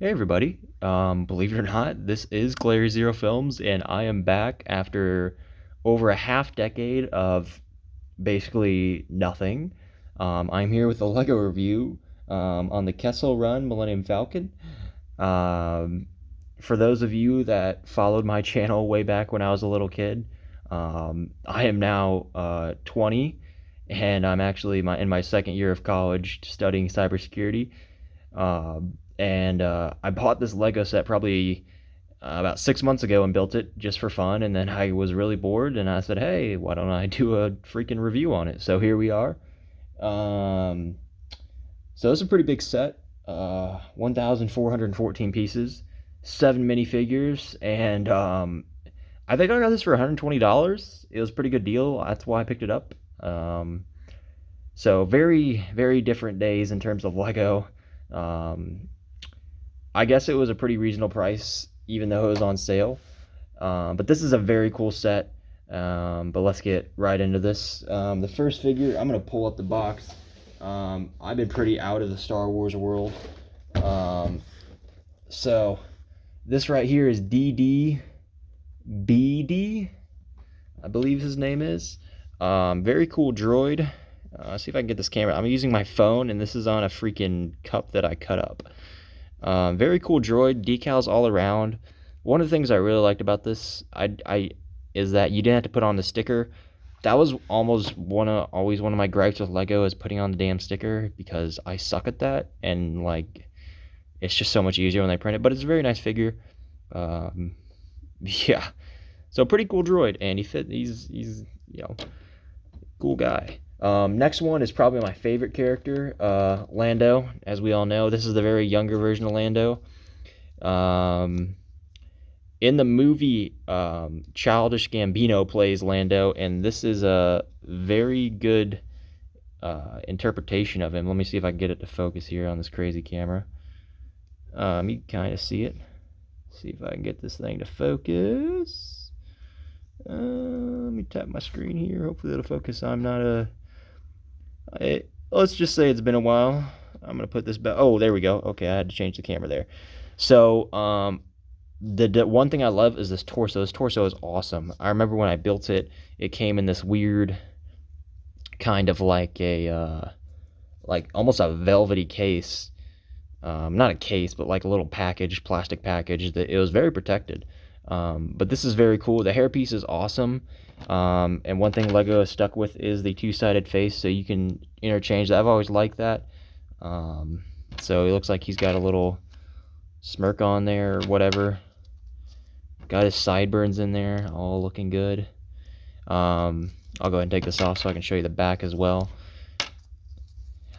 Hey everybody, believe it or not, this is Glary Zero Films, and I am back after over a half decade of basically nothing. I'm here with a LEGO review on the Kessel run Millennium Falcon. Um, for those of you that followed my channel way back when I was a little kid, I am now 20, and I'm actually in my second year of college studying cybersecurity. And I bought this Lego set probably about 6 months ago and built it just for fun. And then I was really bored, and I said, "Hey, why don't I do a freaking review on it?" So here we are. Um, so it's a pretty big set. 1,414 pieces, 7 minifigures, and I think I got this for $120. It was a pretty good deal. That's why I picked it up. So very, very different days in terms of Lego. Um, I guess it was a pretty reasonable price, even though it was on sale. But this is a very cool set. But let's get right into this. The first figure, I'm going to pull up the box. I've been pretty out of the Star Wars world. Um, so this right here is DDBD, I believe his name is. Very cool droid. See if I can get this camera. I'm using my phone, and this is on a freaking cup that I cut up. Very cool droid, decals all around. One of the things I really liked about this, is that you didn't have to put on the sticker. That was almost always one of my gripes with Lego, is putting on the damn sticker, because I suck at that, and like it's just so much easier when they print it. But it's a very nice figure. Um, yeah, so pretty cool droid, and he's cool guy. Next one is probably my favorite character, Lando. As we all know, this is the very younger version of Lando. Um, in the movie, Childish Gambino plays Lando, and this is a very good interpretation of him. Let me see if I can get it to focus here on this crazy camera. You can kind of see it. See if I can get this thing to focus. Let me tap my screen here. Hopefully it'll focus. Let's just say it's been a while. I'm gonna put this back. Oh, there we go. Okay, I had to change the camera there. So, the one thing I love is this torso. This torso is awesome. I remember when I built it, it came in this weird kind of like like almost a velvety case. Not a case, but like a little package, plastic package. That it was very protected. But this is very cool. The hairpiece is awesome. And one thing Lego is stuck with is the two-sided face, so you can interchange that. I've always liked that. So it looks like he's got a little smirk on there or whatever. Got his sideburns in there, all looking good. I'll go ahead and take this off so I can show you the back as well.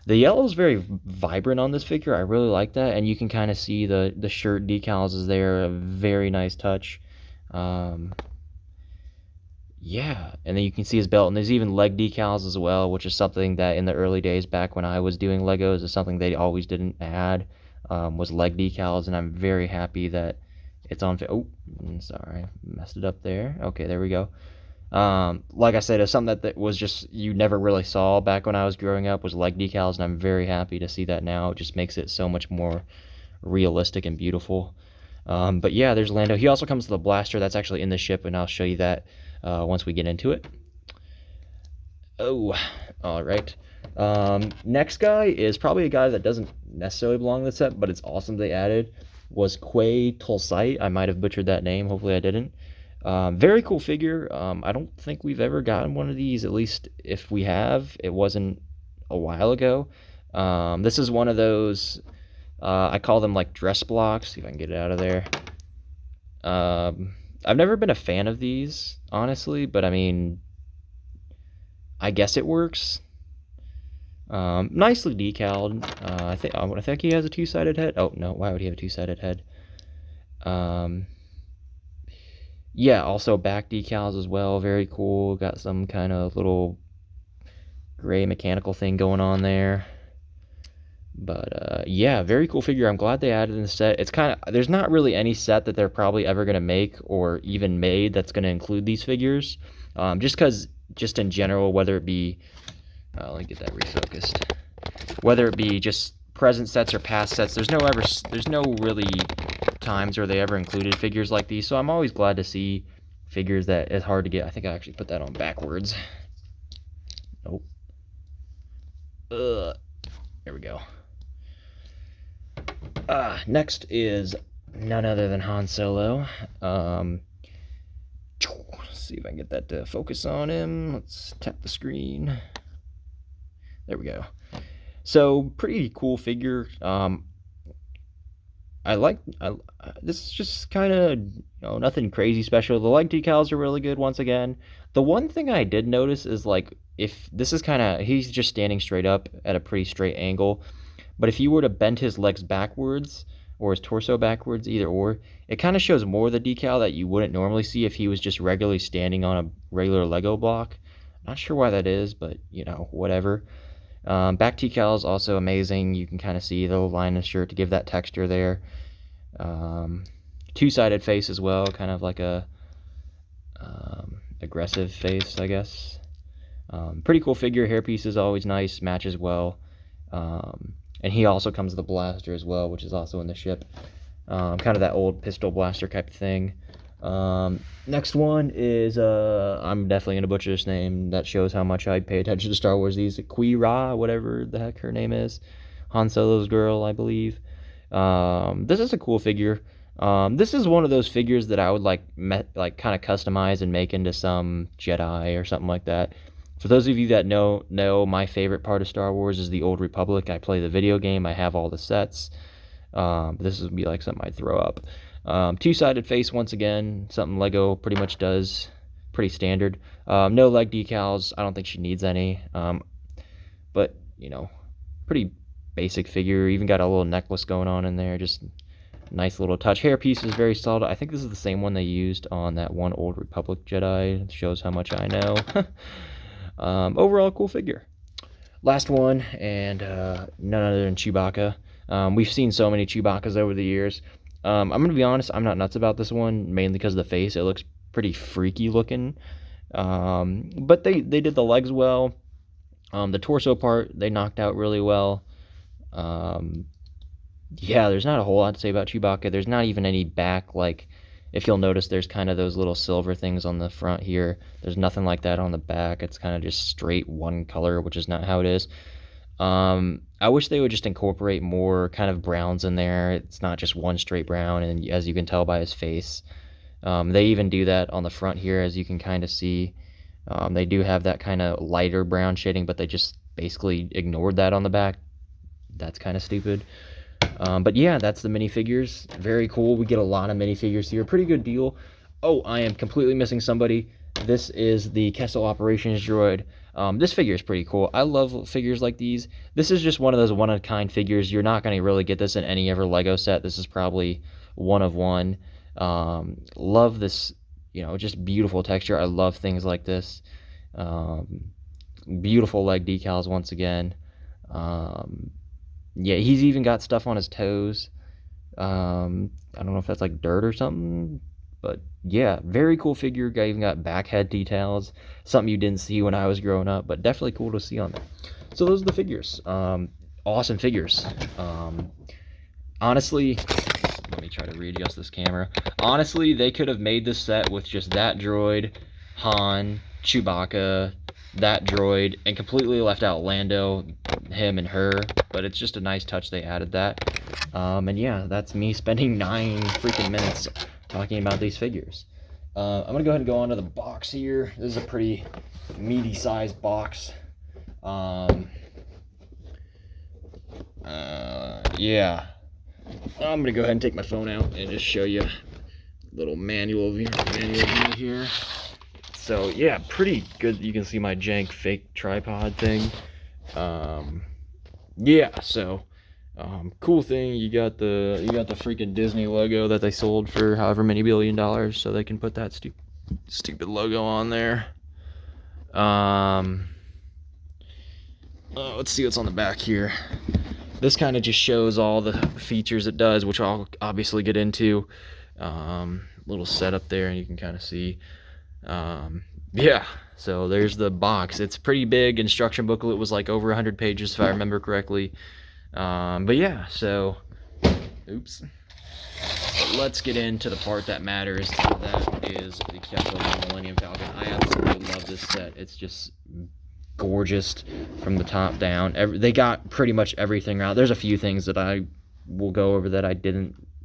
The yellow is very vibrant on this figure. I really like that, and you can kind of see the shirt decals is there. A very nice touch. Yeah, and then you can see his belt, and there's even leg decals as well, which is something that in the early days back when I was doing Legos is something they always didn't add, was leg decals, and I'm very happy that it's on. Oh, sorry, messed it up there. Okay, there we go. Like I said, it's something that was just you never really saw back when I was growing up, was leg decals, and I'm very happy to see that now. It just makes it so much more realistic and beautiful. But yeah, there's Lando. He also comes with a blaster that's actually in the ship, and I'll show you that once we get into it. Oh, all right. Next guy is probably a guy that doesn't necessarily belong in the set, but it's awesome they added, was Quay Tulsite. I might have butchered that name. Hopefully I didn't. Very cool figure. I don't think we've ever gotten one of these. At least if we have, it wasn't a while ago. This is one of those, I call them like dress blocks. See if I can get it out of there. I've never been a fan of these, honestly, but I mean, I guess it works. Nicely decaled. I think he has a two-sided head. Oh no, why would he have a two-sided head? Yeah, also back decals as well. Very cool. Got some kind of little gray mechanical thing going on there. But yeah, very cool figure. I'm glad they added in the set. It's kind of, there's not really any set that they're probably ever going to make or even made that's going to include these figures. Just because, just in general, whether it be, let me get that refocused. Whether it be just present sets or past sets, there's no really times where they ever included figures like these, so I'm always glad to see figures that is hard to get. I think I actually put that on backwards. Nope. There we go. Next is none other than Han Solo. Let's see if I can get that to focus on him. Let's tap the screen. There we go. So, pretty cool figure. This is just kind of, nothing crazy special. The leg decals are really good once again. The one thing I did notice is, like, if this is he's just standing straight up at a pretty straight angle. But if you were to bend his legs backwards or his torso backwards, either or, it kind of shows more of the decal that you wouldn't normally see if he was just regularly standing on a regular Lego block. Not sure why that is, but, whatever. Back decals also amazing. You can kind of see the line of the shirt to give that texture there. Two-sided face as well, kind of like a aggressive face, I guess. Pretty cool figure. Hairpiece is always nice, matches well. And he also comes with a blaster as well, which is also in the ship. Kind of that old pistol blaster type of thing. Next one is, I'm definitely going to butcher this name. That shows how much I pay attention to Star Wars. These Qui-Ra, whatever the heck her name is. Han Solo's girl, I believe. This is a cool figure. This is one of those figures that I would like kind of customize and make into some Jedi or something like that. For those of you that know my favorite part of Star Wars is the Old Republic. I play the video game. I have all the sets. This would be like something I'd throw up. Two-sided face once again, something Lego pretty much does, pretty standard. No leg decals, I don't think she needs any, but, pretty basic figure. Even got a little necklace going on in there, just nice little touch. Hairpiece is very solid. I think this is the same one they used on that one Old Republic Jedi. It shows how much I know. Overall, cool figure. Last one, and none other than Chewbacca. We've seen so many Chewbaccas over the years. I'm going to be honest, I'm not nuts about this one, mainly because of the face. It looks pretty freaky looking. But they did the legs well. The torso part, they knocked out really well. Yeah, there's not a whole lot to say about Chewbacca. There's not even any back, like, if you'll notice, there's kind of those little silver things on the front here. There's nothing like that on the back. It's kind of just straight one color, which is not how it is. I wish they would just incorporate more kind of browns in there. It's not just one straight brown, and as you can tell by his face. They even do that on the front here, as you can kind of see. They do have that kind of lighter brown shading, but they just basically ignored that on the back. That's kind of stupid. But yeah, that's the minifigures. Very cool. We get a lot of minifigures here. Pretty good deal. Oh, I am completely missing somebody. This is the Kessel Operations Droid. This figure is pretty cool. I love figures like these. This is just one of those one-of-a-kind figures. You're not going to really get this in any other Lego set. This is probably one of one. Love this, just beautiful texture. I love things like this. Beautiful leg decals once again. Yeah, he's even got stuff on his toes. I don't know if that's like dirt or something, but yeah, very cool figure. Guy even got back head details, something you didn't see when I was growing up, but definitely cool to see on there. So those are the figures. Awesome figures. Honestly, let me try to readjust this camera. Honestly, they could have made this set with just that droid, Han, Chewbacca, that droid, and completely left out Lando, him and her, but it's just a nice touch they added that. And yeah, that's me spending 9 freaking minutes talking about these figures. I'm gonna go ahead and go on to the box here. This is a pretty meaty sized box. Yeah, I'm gonna go ahead and take my phone out and just show you a little manual view here. So yeah, pretty good. You can see my jank fake tripod thing. Yeah, so cool thing. You got the freaking Disney logo that they sold for however many $1 billion, so they can put that stupid logo on there. Let's see what's on the back here. This kind of just shows all the features it does, which I'll obviously get into. Little setup there, and you can kind of see. Yeah, so there's the box. It's pretty big. Instruction booklet was like over 100 pages if I remember correctly. But yeah, so, oops. Let's get into the part that matters. That is the Kessel Millennium Falcon. I absolutely love this set. It's just gorgeous from the top down. They got pretty much everything out. There's a few things that I will go over that I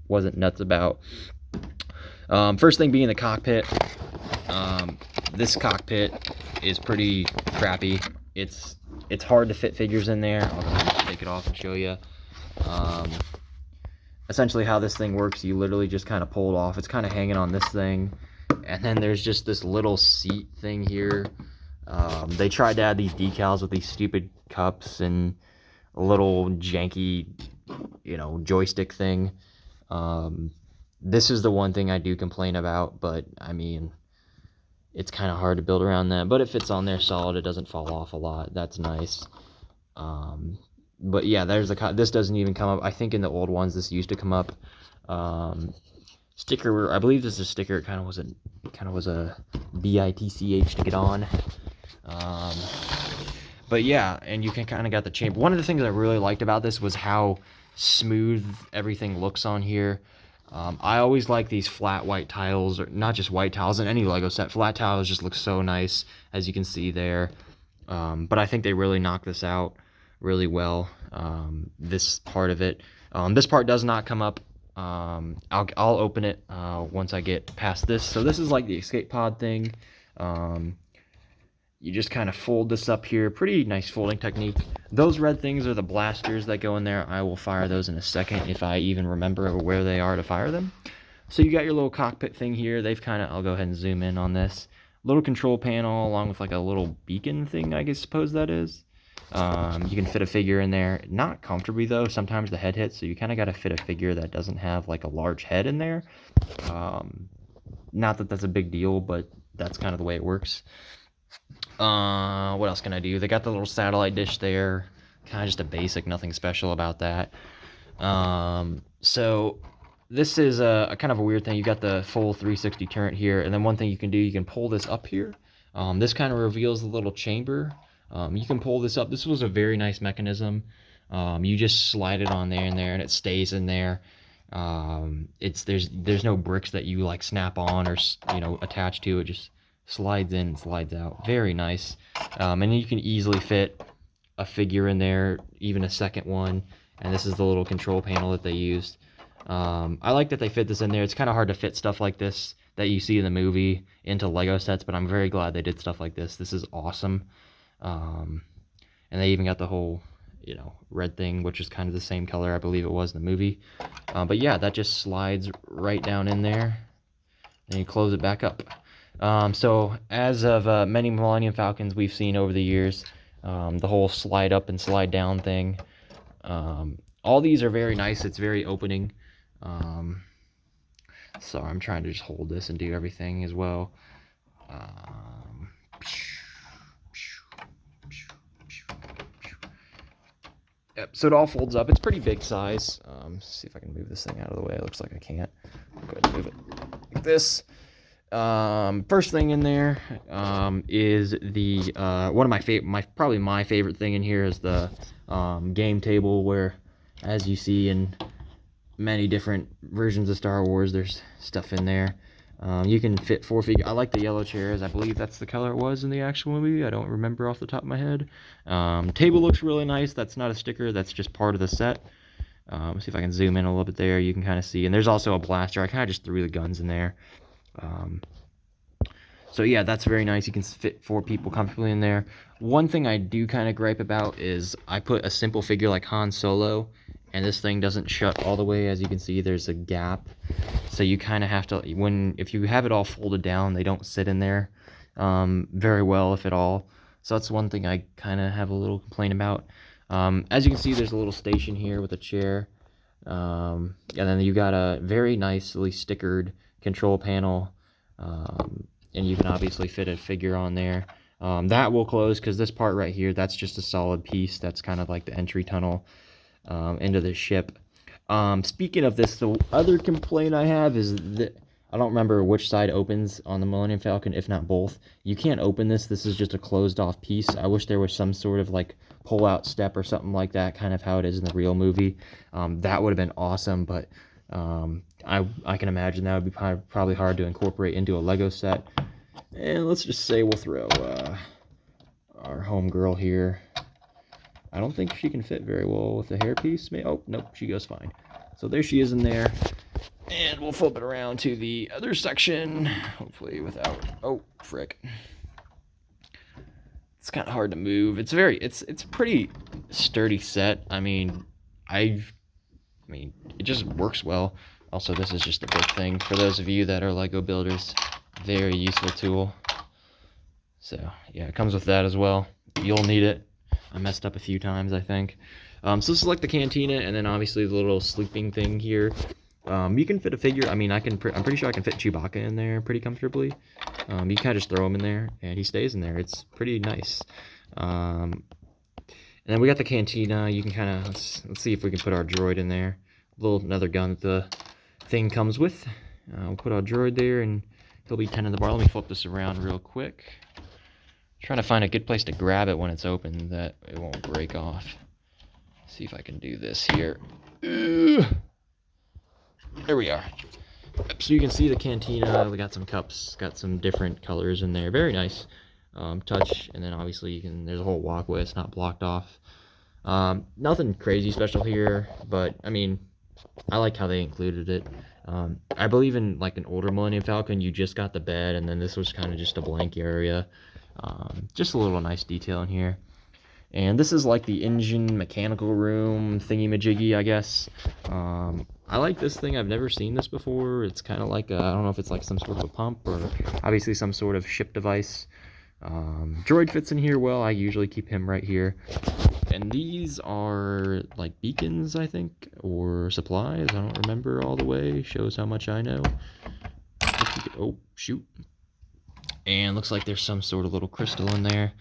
wasn't nuts about. First thing being the cockpit. This cockpit is pretty crappy. It's hard to fit figures in there. I'll go ahead and take it off and show you. Essentially how this thing works, you literally just kind of pull it off. It's kind of hanging on this thing, and then there's just this little seat thing here. They tried to add these decals with these stupid cups and a little janky, joystick thing. This is the one thing I do complain about, but I mean, it's kind of hard to build around that. But it fits on there solid. It doesn't fall off a lot. That's nice. But yeah, there's this doesn't even come up. I think in the old ones this used to come up. Sticker, I believe this is a sticker. It kind of was a bitch to get on. But yeah, and you can kind of got the chamber. One of the things I really liked about this was how smooth everything looks on here. I always like these flat white tiles, or not just white tiles in any Lego set. Flat tiles just look so nice, as you can see there. But I think they really knocked this out really well. This part of it. This part does not come up. I'll open it once I get past this. So this is like the escape pod thing. You just kind of fold this up here. Pretty nice folding technique. Those red things are the blasters that go in there. I will fire those in a second if I even remember where they are to fire them. So you got your little cockpit thing here. I'll go ahead and zoom in on this. Little control panel along with like a little beacon thing, I suppose that is. You can fit a figure in there. Not comfortably though. Sometimes the head hits, so you kind of got to fit a figure that doesn't have like a large head in there. Not that that's a big deal, but that's kind of the way it works. What else can I do? They got the little satellite dish there. Kind of just a basic, nothing special about that. So this is a kind of a weird thing. You got the full 360 turret here, and then one thing you can do, you can pull this up here. This kind of reveals the little chamber. You can pull this up. This was a very nice mechanism. You just slide it on there and it stays in there. There's no bricks that you like snap on or attach to. It just slides in and slides out. Very nice. And you can easily fit a figure in there, even a second one. And this is the little control panel that they used. I like that they fit this in there. It's kind of hard to fit stuff like this that you see in the movie into Lego sets, but I'm very glad they did stuff like this. This is awesome. And they even got the whole, red thing, which is kind of the same color I believe it was in the movie. But yeah, that just slides right down in there. And you close it back up. So as of many Millennium Falcons we've seen over the years, the whole slide up and slide down thing, all these are very nice. It's very opening. So I'm trying to just hold this and do everything as well. Yep, so it all folds up. It's pretty big size. See if I can move this thing out of the way. It looks like I can't. Go ahead and move it like this. First thing in there is the one of probably my favorite thing in here is the game table, where, as you see in many different versions of Star Wars, there's stuff in there. You can fit 4 figures. I like the yellow chairs. I believe that's the color it was in the actual movie. I don't remember off the top of my head. Table looks really nice. That's not a sticker. That's just part of the set. See if I can zoom in a little bit there. You can kind of see. And there's also a blaster. I kind of just threw the guns in there. So yeah, that's very nice. You can fit 4 people comfortably in there. One thing I do kind of gripe about is I put a simple figure like Han Solo, and this thing doesn't shut all the way. As you can see, there's a gap. So you kind of have to, if you have it all folded down, they don't sit in there very well, if at all. So that's one thing I kind of have a little complaint about. As you can see, there's a little station here with a chair. And then you got a very nicely stickered control panel. And you can obviously fit a figure on there. That will close because this part right here, that's just a solid piece. That's kind of like the entry tunnel into the ship. Speaking of this, the other complaint I have is that I don't remember which side opens on the Millennium Falcon, if not both. You can't open this. This is just a closed off piece. I wish there was some sort of like pull out step or something like that, kind of how it is in the real movie. That would have been awesome, but I can imagine that would be probably hard to incorporate into a Lego set. And let's just say we'll throw our homegirl here. I don't think she can fit very well with the hairpiece. Oh, nope, she goes fine. So there she is in there. And we'll flip it around to the other section, hopefully without, oh, frick. It's kind of hard to move. It's a pretty sturdy set. I mean, it just works well. Also, this is just a big thing for those of you that are Lego builders. Very useful tool. So, yeah, it comes with that as well. You'll need it. I messed up a few times, I think. So this is like the cantina, and then obviously the little sleeping thing here. You can fit a figure. I mean, I'm pretty sure I can fit Chewbacca in there pretty comfortably. You can kind of just throw him in there, and he stays in there. It's pretty nice. And then we got the cantina. You can kind of, let's see if we can put our droid in there. Another gun that the thing comes with. We'll put our droid there, and he'll be tending the bar. Let me flip this around real quick. Trying to find a good place to grab it when it's open that it won't break off. See if I can do this here. There we are. So you can see the cantina. We got some cups, got some different colors in there. Very nice touch. And then obviously there's a whole walkway. It's not blocked off. Nothing crazy special here, but I mean, I like how they included it. I believe in like an older Millennium Falcon, you just got the bed, and then this was kind of just a blank area. Just a little nice detail in here. And this is like the engine mechanical room thingy-majiggy, I guess. I like this thing. I've never seen this before. It's kind of like, I don't know if it's like some sort of a pump or obviously some sort of ship device. Droid fits in here well. I usually keep him right here. And these are like beacons, I think, or supplies. I don't remember all the way. Shows how much I know. Oh, shoot. And looks like there's some sort of little crystal in there.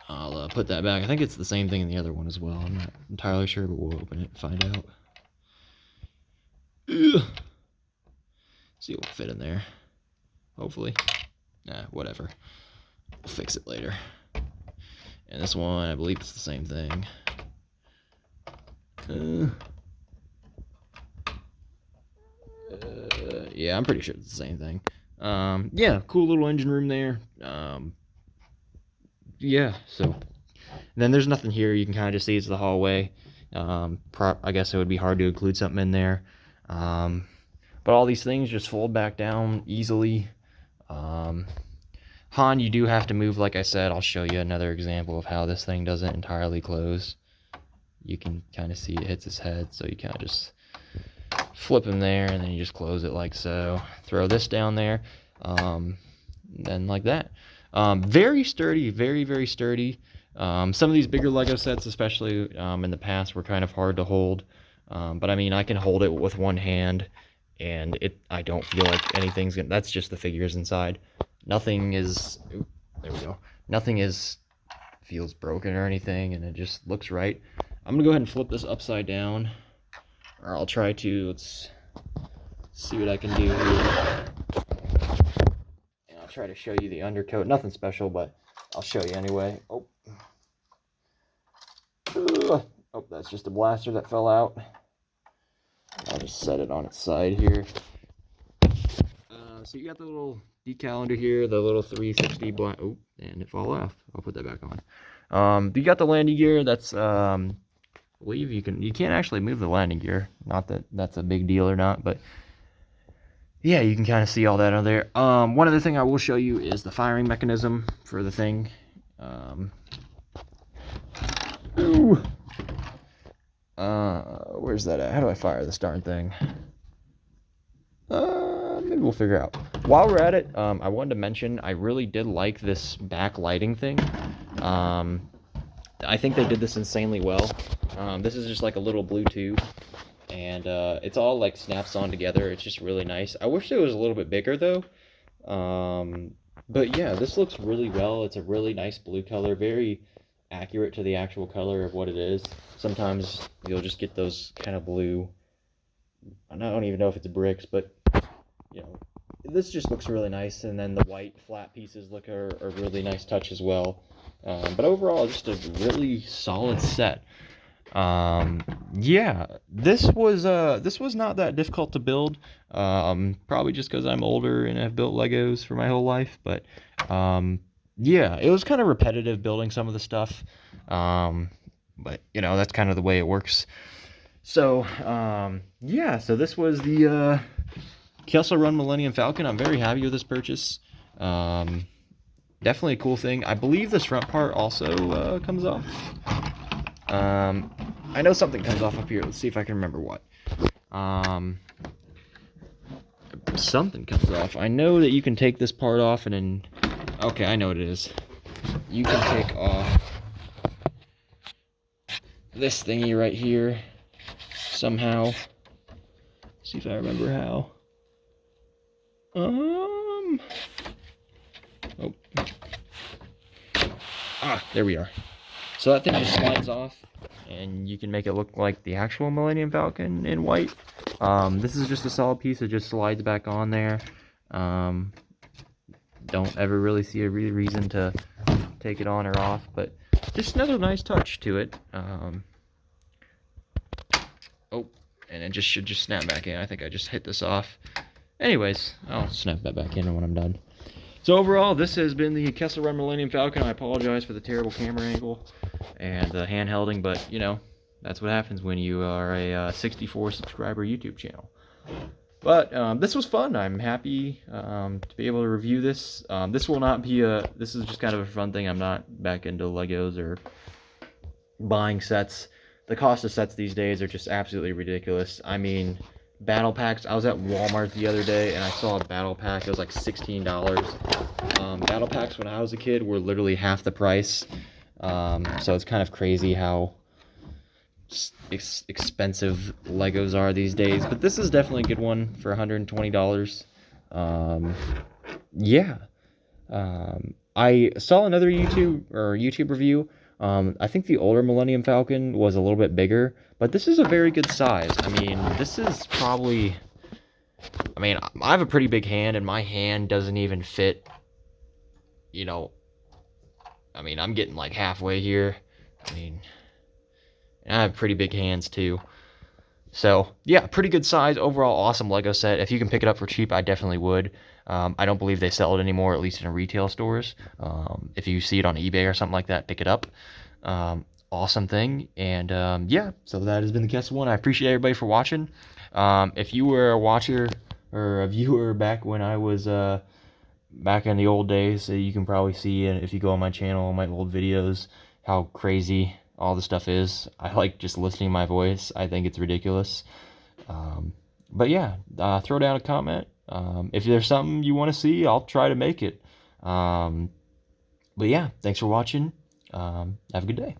I'll put that back. I think it's the same thing in the other one as well. I'm not entirely sure, but we'll open it and find out. Ugh. See what will fit in there. Hopefully. Nah, whatever. We'll fix it later. And this one, I believe it's the same thing. Yeah, I'm pretty sure it's the same thing. Yeah, cool little engine room there. Yeah, so then there's nothing here. You can kind of just see it's the hallway. I guess it would be hard to include something in there. But all these things just fold back down easily. Han, you do have to move, like I said. I'll show you another example of how this thing doesn't entirely close. You can kind of see it hits his head, so you kind of just flip him there, and then you just close it like so. Throw this down there, then like that. Very sturdy, very, very sturdy. Some of these bigger Lego sets, especially in the past, were kind of hard to hold. But I mean, I can hold it with one hand, and I don't feel like anything's gonna. That's just the figures inside. Nothing is. Ooh, there we go. Nothing feels broken or anything, and it just looks right. I'm gonna go ahead and flip this upside down, or I'll try to. Let's see what I can do here. And I'll try to show you the undercoat. Nothing special, but I'll show you anyway. Oh. Oh, that's just a blaster that fell out. I'll just set it on its side here. So you got the little decal under here, the little 360 black. Oh, and it fell off. I'll put that back on. You got the landing gear. That's I believe you can't actually move the landing gear. Not that that's a big deal or not, but yeah, you can kind of see all that on there. One other thing I will show you is the firing mechanism for the thing. Ooh. Where's that at? How do I fire this darn thing? Maybe we'll figure out. While we're at it, I wanted to mention I really did like this backlighting thing. I think they did this insanely well. This is just like a little blue tube, and it's all like snaps on together. It's just really nice. I wish it was a little bit bigger though. But yeah, this looks really well. It's a really nice blue color, very accurate to the actual color of what it is. Sometimes you'll just get those kind of blue, I don't even know if it's bricks, but you know, this just looks really nice, and then the white flat pieces look are a really nice touch as well. But overall, just a really solid set. Yeah, this was not that difficult to build. Probably just because I'm older and I've built Legos for my whole life. But yeah, it was kind of repetitive building some of the stuff. But you know, that's kind of the way it works. So yeah, so this was the Kessel Run Millennium Falcon. I'm very happy with this purchase. Definitely a cool thing. I believe this front part also comes off. I know something comes off up here. Let's see if I can remember what. Something comes off. I know that you can take this part off and then... Okay, I know what it is. You can take off this thingy right here somehow. See if I remember how. Oh. There we are. So that thing just slides off, and you can make it look like the actual Millennium Falcon in white. This is just a solid piece. It just slides back on there. Don't ever really see a reason to take it on or off, but just another nice touch to it. Oh, and it should just snap back in. I think I just hit this off. Anyways, I'll snap that back in when I'm done. So overall, this has been the Kessel Run Millennium Falcon. I apologize for the terrible camera angle and the hand-holding, but, you know, that's what happens when you are a 64 subscriber YouTube channel. But this was fun. I'm happy to be able to review this. This will not be this is just kind of a fun thing. I'm not back into Legos or buying sets. The cost of sets these days are just absolutely ridiculous. I mean, battle packs. I was at Walmart the other day and I saw a battle pack. It was like $16. Battle packs when I was a kid were literally half the price. So it's kind of crazy how expensive Legos are these days. But this is definitely a good one for $120. Yeah. I saw another YouTube review. I think the older Millennium Falcon was a little bit bigger, but this is a very good size. I mean, this is probably... I mean, I have a pretty big hand, and my hand doesn't even fit, you know... I mean, I'm getting like halfway here. I mean, and I have pretty big hands too. So, yeah, pretty good size. Overall, awesome Lego set. If you can pick it up for cheap, I definitely would. I don't believe they sell it anymore, at least in retail stores. If you see it on eBay or something like that, pick it up. Awesome thing. And, yeah, so that has been the Kessel one. I appreciate everybody for watching. If you were a watcher or a viewer back when I was back in the old days, you can probably see, if you go on my channel, my old videos, how crazy all the stuff is. I like just listening to my voice. I think it's ridiculous. But yeah, throw down a comment. If there's something you want to see, I'll try to make it. But yeah, thanks for watching. Have a good day.